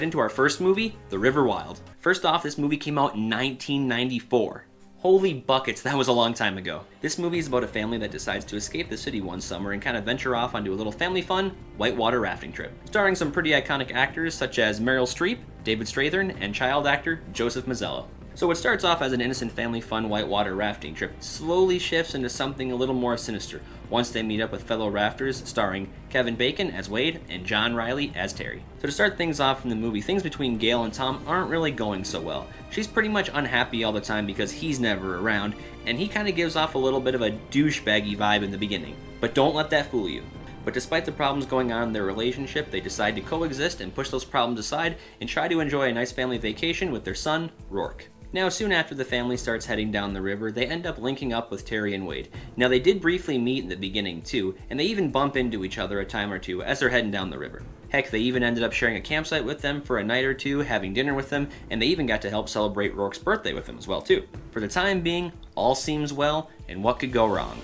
Into our first movie, The River Wild. First off, this movie came out in 1994. Holy buckets, that was a long time ago. This movie is about a family that decides to escape the city one summer and kind of venture off onto a little family fun whitewater rafting trip. Starring some pretty iconic actors such as Meryl Streep, David Strathairn, and child actor Joseph Mazzello. So what starts off as an innocent family fun whitewater rafting trip slowly shifts into something a little more sinister once they meet up with fellow rafters starring Kevin Bacon as Wade and John Reilly as Terry. So to start things off in the movie, things between Gail and Tom aren't really going so well. She's pretty much unhappy all the time because he's never around, and he kind of gives off a little bit of a douchebaggy vibe in the beginning. But don't let that fool you. But despite the problems going on in their relationship, they decide to coexist and push those problems aside and try to enjoy a nice family vacation with their son, Rourke. Now, soon after the family starts heading down the river, they end up linking up with Terry and Wade. Now, they did briefly meet in the beginning, too, and they even bump into each other a time or two as they're heading down the river. Heck, they even ended up sharing a campsite with them for a night or two, having dinner with them, and they even got to help celebrate Rourke's birthday with them as well, too. For the time being, all seems well, and what could go wrong?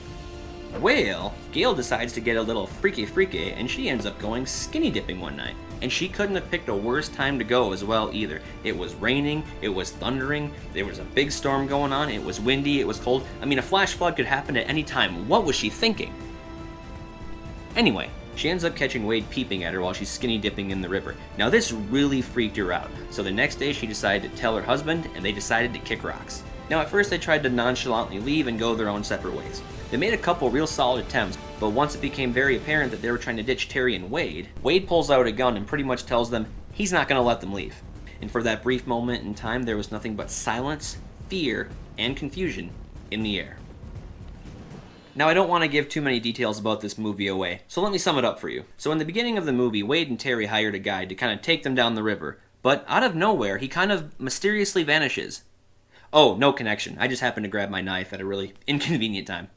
Well, Gail decides to get a little freaky, and she ends up going skinny dipping one night. And she couldn't have picked a worse time to go as well either. It was raining, it was thundering, there was a big storm going on, it was windy, it was cold. I mean, a flash flood could happen at any time. What was she thinking? Anyway, she ends up catching Wade peeping at her while she's skinny dipping in the river. Now this really freaked her out, so the next day she decided to tell her husband, and they decided to kick rocks. Now at first they tried to nonchalantly leave and go their own separate ways. They made a couple real solid attempts, but once it became very apparent that they were trying to ditch Terry and Wade, Wade pulls out a gun and pretty much tells them he's not going to let them leave. And for that brief moment in time, there was nothing but silence, fear, and confusion in the air. Now, I don't want to give too many details about this movie away, so let me sum it up for you. So in the beginning of the movie, Wade and Terry hired a guide to kind of take them down the river, but out of nowhere, he kind of mysteriously vanishes. Oh, no connection. I just happened to grab my knife at a really inconvenient time.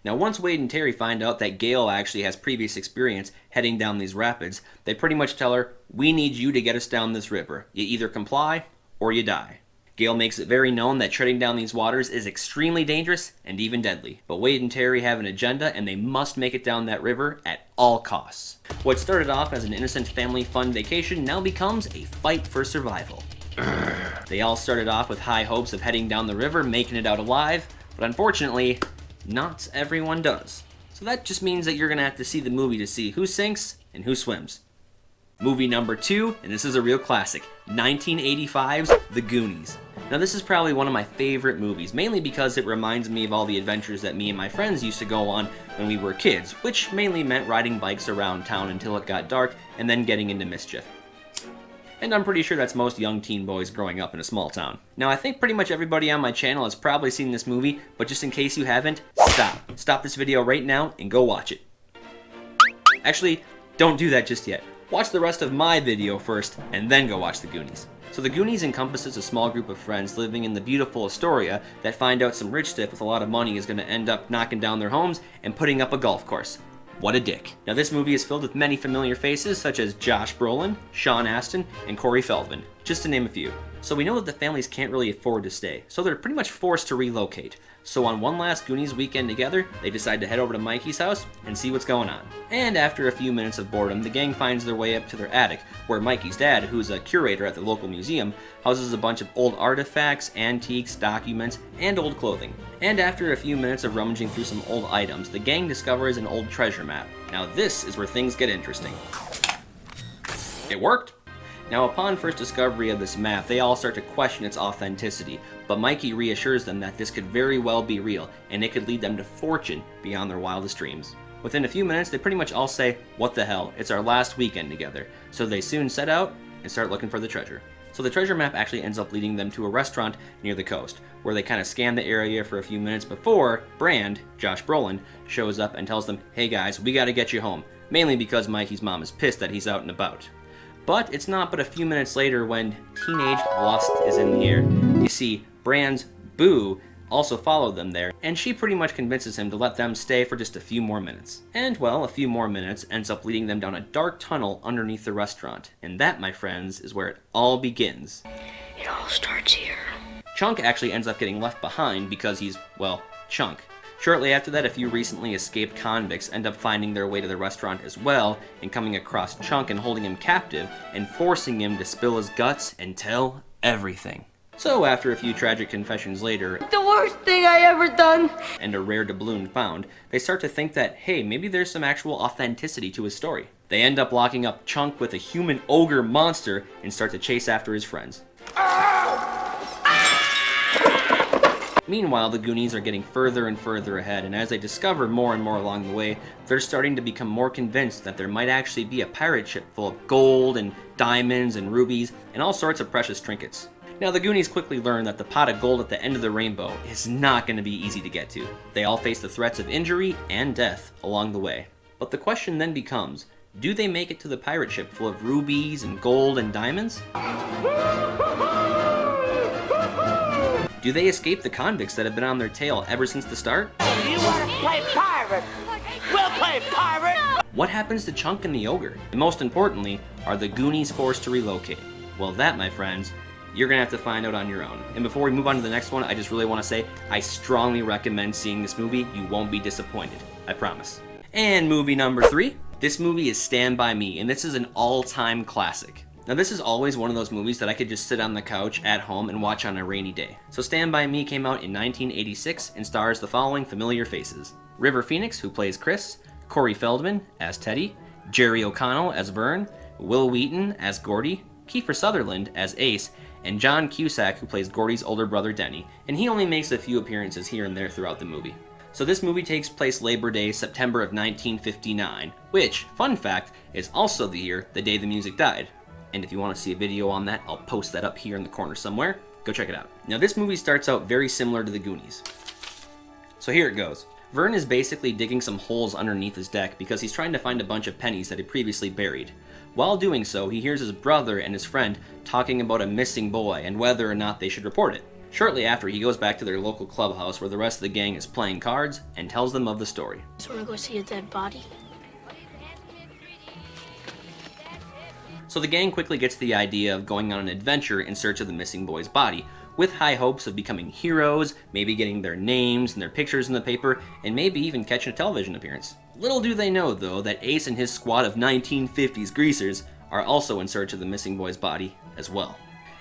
Now, once Wade and Terry find out that Gail actually has previous experience heading down these rapids, they pretty much tell her, we need you to get us down this river. You either comply or you die. Gail makes it very known that treading down these waters is extremely dangerous and even deadly. But Wade and Terry have an agenda and they must make it down that river at all costs. What started off as an innocent family fun vacation now becomes a fight for survival. They all started off with high hopes of heading down the river, making it out alive, but unfortunately, not everyone does. So that just means that you're going to have to see the movie to see who sinks and who swims. Movie number 2, and this is a real classic, 1985's The Goonies. Now this is probably one of my favorite movies, mainly because it reminds me of all the adventures that me and my friends used to go on when we were kids, which mainly meant riding bikes around town until it got dark and then getting into mischief. And I'm pretty sure that's most young teen boys growing up in a small town. Now, I think pretty much everybody on my channel has probably seen this movie, but just in case you haven't, stop. Stop this video right now and go watch it. Actually, don't do that just yet. Watch the rest of my video first, and then go watch The Goonies. So The Goonies encompasses a small group of friends living in the beautiful Astoria that find out some rich stiff with a lot of money is going to end up knocking down their homes and putting up a golf course. What a dick. Now this movie is filled with many familiar faces such as Josh Brolin, Sean Astin, and Corey Feldman, just to name a few. So we know that the families can't really afford to stay, so they're pretty much forced to relocate. So on one last Goonies weekend together, they decide to head over to Mikey's house and see what's going on. And after a few minutes of boredom, the gang finds their way up to their attic, where Mikey's dad, who's a curator at the local museum, houses a bunch of old artifacts, antiques, documents, and old clothing. And after a few minutes of rummaging through some old items, the gang discovers an old treasure map. Now this is where things get interesting. It worked! Now, upon first discovery of this map, they all start to question its authenticity, but Mikey reassures them that this could very well be real, and it could lead them to fortune beyond their wildest dreams. Within a few minutes, they pretty much all say, what the hell, it's our last weekend together, so they soon set out and start looking for the treasure. So the treasure map actually ends up leading them to a restaurant near the coast, where they kind of scan the area for a few minutes before Brand, Josh Brolin, shows up and tells them, hey guys, we gotta get you home, mainly because Mikey's mom is pissed that he's out and about. But it's not but a few minutes later when teenage lust is in the air. You see, Brand's Boo also followed them there, and she pretty much convinces him to let them stay for just a few more minutes. And well, a few more minutes ends up leading them down a dark tunnel underneath the restaurant. And that, my friends, is where it all begins. It all starts here. Chunk actually ends up getting left behind because he's, well, Chunk. Shortly after that, a few recently escaped convicts end up finding their way to the restaurant as well, and coming across Chunk and holding him captive, and forcing him to spill his guts and tell everything. So after a few tragic confessions later, the worst thing I ever done, and a rare doubloon found, they start to think that, hey, maybe there's some actual authenticity to his story. They end up locking up Chunk with a human ogre monster and start to chase after his friends. Meanwhile, the Goonies are getting further and further ahead, and as they discover more and more along the way, they're starting to become more convinced that there might actually be a pirate ship full of gold and diamonds and rubies and all sorts of precious trinkets. Now, the Goonies quickly learn that the pot of gold at the end of the rainbow is not going to be easy to get to. They all face the threats of injury and death along the way. But the question then becomes, do they make it to the pirate ship full of rubies and gold and diamonds? Do they escape the convicts that have been on their tail ever since the start? you want to play pirate? We'll play pirate! What happens to Chunk and the Ogre? And most importantly, are the Goonies forced to relocate? Well, that, my friends, you're gonna have to find out on your own. And before we move on to the next one, I just really want to say I strongly recommend seeing this movie. You won't be disappointed. I promise. And movie number 3. This movie is Stand By Me, and this is an all-time classic. Now, this is always one of those movies that I could just sit on the couch at home and watch on a rainy day. So Stand By Me came out in 1986 and stars the following familiar faces: River Phoenix, who plays Chris, Corey Feldman as Teddy, Jerry O'Connell as Vern, Will Wheaton as Gordy, Kiefer Sutherland as Ace, and John Cusack, who plays Gordy's older brother Denny, and he only makes a few appearances here and there throughout the movie. So this movie takes place Labor Day, September of 1959, which, fun fact, is also the year the day the music died. And if you want to see a video on that, I'll post that up here in the corner somewhere. Go check it out. Now, this movie starts out very similar to the Goonies. So here it goes. Vern is basically digging some holes underneath his deck because he's trying to find a bunch of pennies that he previously buried. While doing so, he hears his brother and his friend talking about a missing boy and whether or not they should report it. Shortly after, he goes back to their local clubhouse where the rest of the gang is playing cards and tells them of the story. Just wanna go see a dead body? So the gang quickly gets the idea of going on an adventure in search of the missing boy's body, with high hopes of becoming heroes, maybe getting their names and their pictures in the paper, and maybe even catching a television appearance. Little do they know, though, that Ace and his squad of 1950s greasers are also in search of the missing boy's body as well.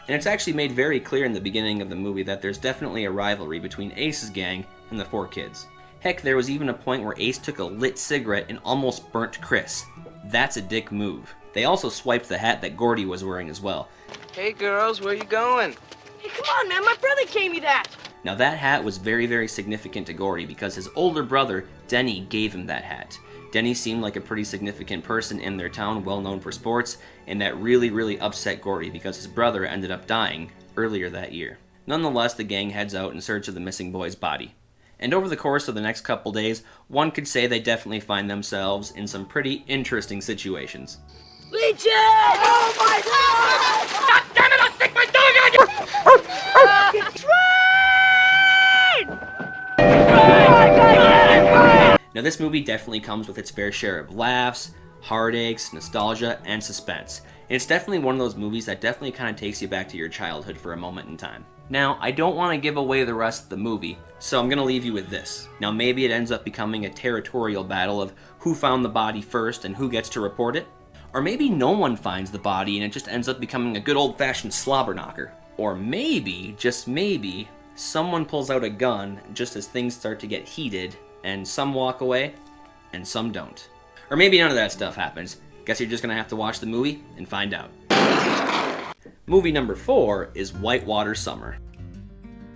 And it's actually made very clear in the beginning of the movie that there's definitely a rivalry between Ace's gang and the 4 kids. Heck, there was even a point where Ace took a lit cigarette and almost burnt Chris. That's a dick move. They also swiped the hat that Gordy was wearing as well. Hey girls, where you going? Hey, come on, man, my brother gave me that! Now that hat was very, very significant to Gordy because his older brother, Denny, gave him that hat. Denny seemed like a pretty significant person in their town, well known for sports, and that really, really upset Gordy because his brother ended up dying earlier that year. Nonetheless, the gang heads out in search of the missing boy's body. And over the course of the next couple days, one could say they definitely find themselves in some pretty interesting situations. Legion! Oh my God! God damn it, I'll stick my dog on you! Now this movie definitely comes with its fair share of laughs, heartaches, nostalgia, and suspense. And it's definitely one of those movies that definitely kind of takes you back to your childhood for a moment in time. Now, I don't want to give away the rest of the movie, so I'm going to leave you with this. Now maybe it ends up becoming a territorial battle of who found the body first and who gets to report it. Or maybe no one finds the body and it just ends up becoming a good old-fashioned slobber knocker. Or maybe, just maybe, someone pulls out a gun just as things start to get heated, and some walk away, and some don't. Or maybe none of that stuff happens. Guess you're just gonna have to watch the movie and find out. Movie number 4 is Whitewater Summer.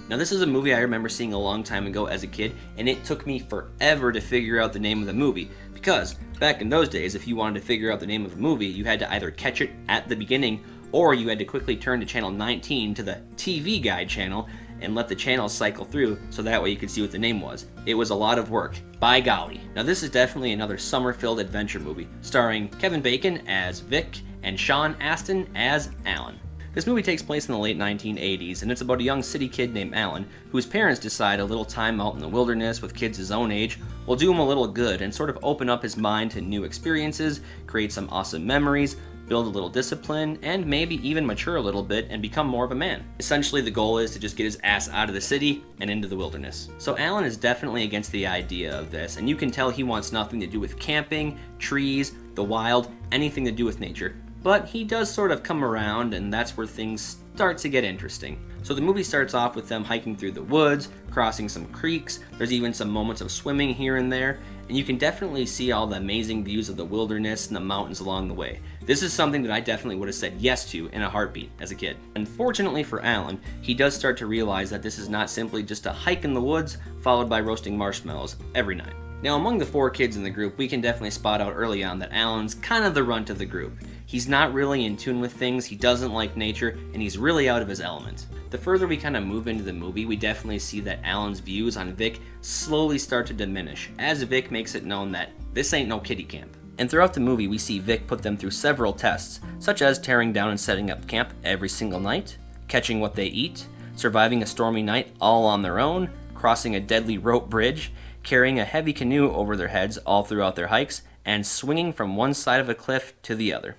Now this is a movie I remember seeing a long time ago as a kid, and it took me forever to figure out the name of the movie, because back in those days, if you wanted to figure out the name of a movie, you had to either catch it at the beginning, or you had to quickly turn to channel 19 to the TV Guide channel and let the channels cycle through so that way you could see what the name was. It was a lot of work, by golly. Now this is definitely another summer-filled adventure movie, starring Kevin Bacon as Vic and Sean Astin as Alan. This movie takes place in the late 1980s, and it's about a young city kid named Alan, whose parents decide a little time out in the wilderness with kids his own age will do him a little good and sort of open up his mind to new experiences, create some awesome memories, build a little discipline, and maybe even mature a little bit and become more of a man. Essentially, the goal is to just get his ass out of the city and into the wilderness. So Alan is definitely against the idea of this, and you can tell he wants nothing to do with camping, trees, the wild, anything to do with nature. But he does sort of come around, and that's where things start to get interesting. So the movie starts off with them hiking through the woods, crossing some creeks, there's even some moments of swimming here and there, and you can definitely see all the amazing views of the wilderness and the mountains along the way. This is something that I definitely would have said yes to in a heartbeat as a kid. Unfortunately for Alan, he does start to realize that this is not simply just a hike in the woods followed by roasting marshmallows every night. Now, among the 4 kids in the group, we can definitely spot out early on that Alan's kind of the runt of the group. He's not really in tune with things, he doesn't like nature, and he's really out of his element. The further we kind of move into the movie, we definitely see that Alan's views on Vic slowly start to diminish, as Vic makes it known that this ain't no kiddie camp. And throughout the movie, we see Vic put them through several tests, such as tearing down and setting up camp every single night, catching what they eat, surviving a stormy night all on their own, crossing a deadly rope bridge, carrying a heavy canoe over their heads all throughout their hikes, and swinging from one side of a cliff to the other.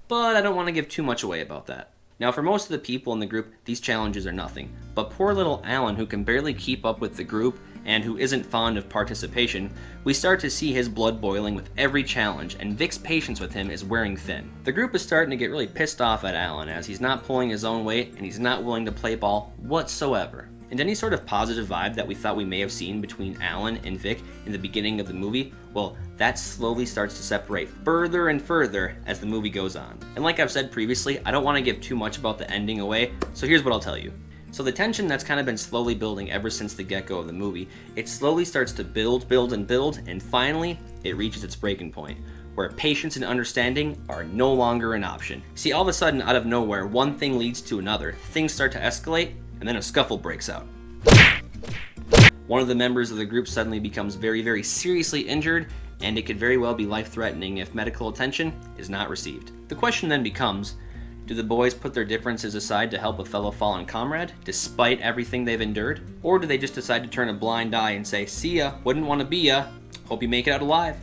But I don't want to give too much away about that. Now, for most of the people in the group, these challenges are nothing. But poor little Alan, who can barely keep up with the group and who isn't fond of participation, we start to see his blood boiling with every challenge, and Vic's patience with him is wearing thin. The group is starting to get really pissed off at Alan as he's not pulling his own weight and he's not willing to play ball whatsoever. And any sort of positive vibe that we thought we may have seen between Alan and Vic in the beginning of the movie, well, that slowly starts to separate further and further as the movie goes on. And like I've said previously, I don't want to give too much about the ending away, so here's what I'll tell you. So the tension that's kind of been slowly building ever since the get-go of the movie, it slowly starts to build, and finally, it reaches its breaking point, where patience and understanding are no longer an option. See, all of a sudden, out of nowhere, one thing leads to another, things start to escalate, and then a scuffle breaks out. One of the members of the group suddenly becomes very, very seriously injured, and it could very well be life-threatening if medical attention is not received. The question then becomes, do the boys put their differences aside to help a fellow fallen comrade, despite everything they've endured? Or do they just decide to turn a blind eye and say, see ya, wouldn't want to be ya, hope you make it out alive?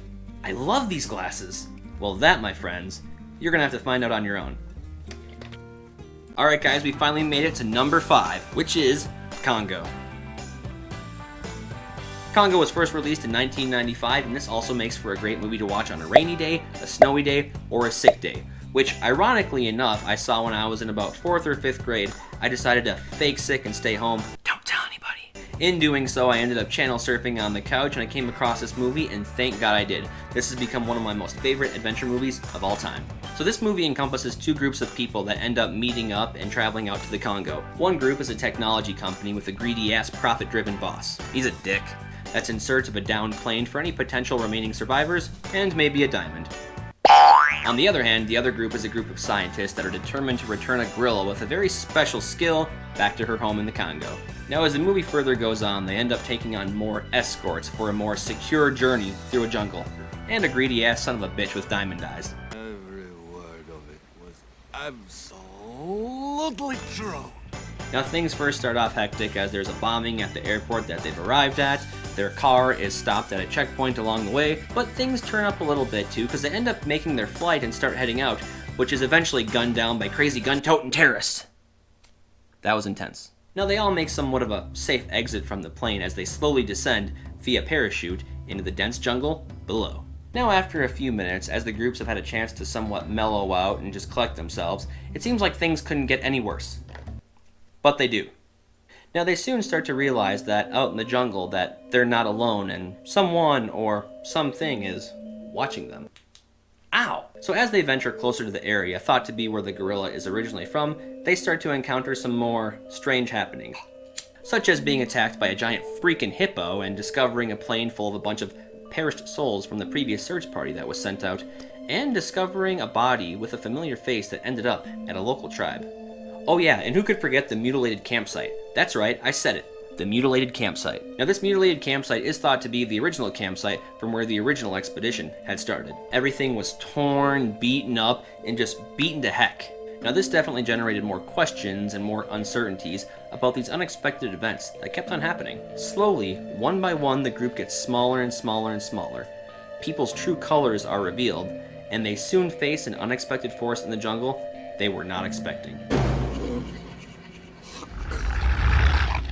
I love these glasses. Well, that, my friends, you're gonna have to find out on your own. Alright guys, we finally made it to number 5, which is Congo. Congo was first released in 1995, and this also makes for a great movie to watch on a rainy day, a snowy day, or a sick day, which ironically enough, I saw when I was in about 4th or 5th grade. I decided to fake sick and stay home. Don't tell anybody. In doing so, I ended up channel surfing on the couch and I came across this movie, and thank God I did. This has become one of my most favorite adventure movies of all time. So this movie encompasses 2 groups of people that end up meeting up and traveling out to the Congo. One group is a technology company with a greedy-ass, profit-driven boss. He's a dick. That's in search of a downed plane for any potential remaining survivors, and maybe a diamond. On the other hand, the other group is a group of scientists that are determined to return a gorilla with a very special skill back to her home in the Congo. Now, as the movie further goes on, they end up taking on more escorts for a more secure journey through a jungle, and a greedy-ass son of a bitch with diamond eyes. Every word of it was absolutely true. Now, things first start off hectic as there's a bombing at the airport that they've arrived at. Their car is stopped at a checkpoint along the way, but things turn up a little bit too because they end up making their flight and start heading out, which is eventually gunned down by crazy gun-toting terrorists. That was intense. Now, they all make somewhat of a safe exit from the plane as they slowly descend via parachute into the dense jungle below. Now, after a few minutes, as the groups have had a chance to somewhat mellow out and just collect themselves, it seems like things couldn't get any worse. But they do. Now, they soon start to realize that out in the jungle that they're not alone and someone or something is watching them. Ow! So as they venture closer to the area thought to be where the gorilla is originally from, they start to encounter some more strange happenings, such as being attacked by a giant freaking hippo and discovering a plane full of a bunch of perished souls from the previous search party that was sent out, and discovering a body with a familiar face that ended up at a local tribe. Oh yeah, and who could forget the mutilated campsite? That's right, I said it. The mutilated campsite. Now, this mutilated campsite is thought to be the original campsite from where the original expedition had started. Everything was torn, beaten up, and just beaten to heck. Now, this definitely generated more questions and more uncertainties about these unexpected events that kept on happening. Slowly, one by one, the group gets smaller and smaller and smaller. People's true colors are revealed, and they soon face an unexpected force in the jungle they were not expecting.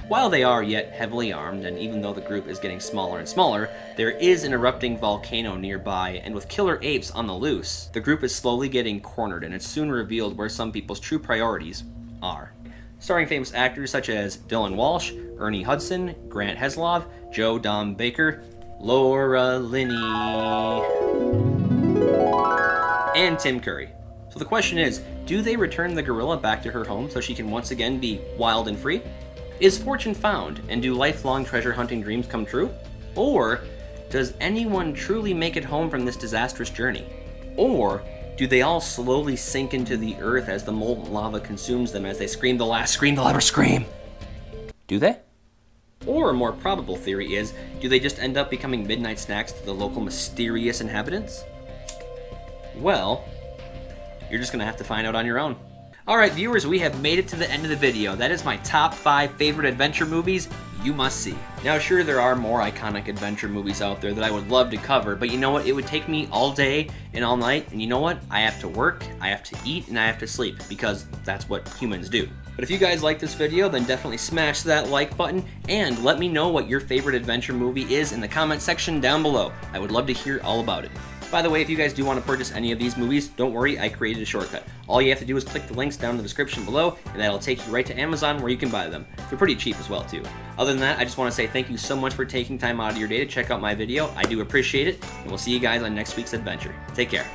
While they are yet heavily armed, and even though the group is getting smaller and smaller, there is an erupting volcano nearby, and with killer apes on the loose, the group is slowly getting cornered, and it's soon revealed where some people's true priorities are. Starring famous actors such as Dylan Walsh, Ernie Hudson, Grant Heslov, Joe Dom Baker, Laura Linney, and Tim Curry. So the question is, do they return the gorilla back to her home so she can once again be wild and free? Is fortune found, and do lifelong treasure hunting dreams come true? Or does anyone truly make it home from this disastrous journey? Or do they all slowly sink into the earth as the molten lava consumes them as they scream the last scream they'll ever scream? Do they? Or a more probable theory is, do they just end up becoming midnight snacks to the local mysterious inhabitants? Well, you're just gonna have to find out on your own. Alright viewers, we have made it to the end of the video. That is my top 5 favorite adventure movies you must see. Now sure, there are more iconic adventure movies out there that I would love to cover, but you know what, it would take me all day and all night, and you know what, I have to work, I have to eat, and I have to sleep, because that's what humans do. But if you guys like this video, then definitely smash that like button, and let me know what your favorite adventure movie is in the comment section down below. I would love to hear all about it. By the way, if you guys do want to purchase any of these movies, don't worry, I created a shortcut. All you have to do is click the links down in the description below, and that'll take you right to Amazon where you can buy them. They're pretty cheap as well too. Other than that, I just want to say thank you so much for taking time out of your day to check out my video. I do appreciate it, and we'll see you guys on next week's adventure. Take care.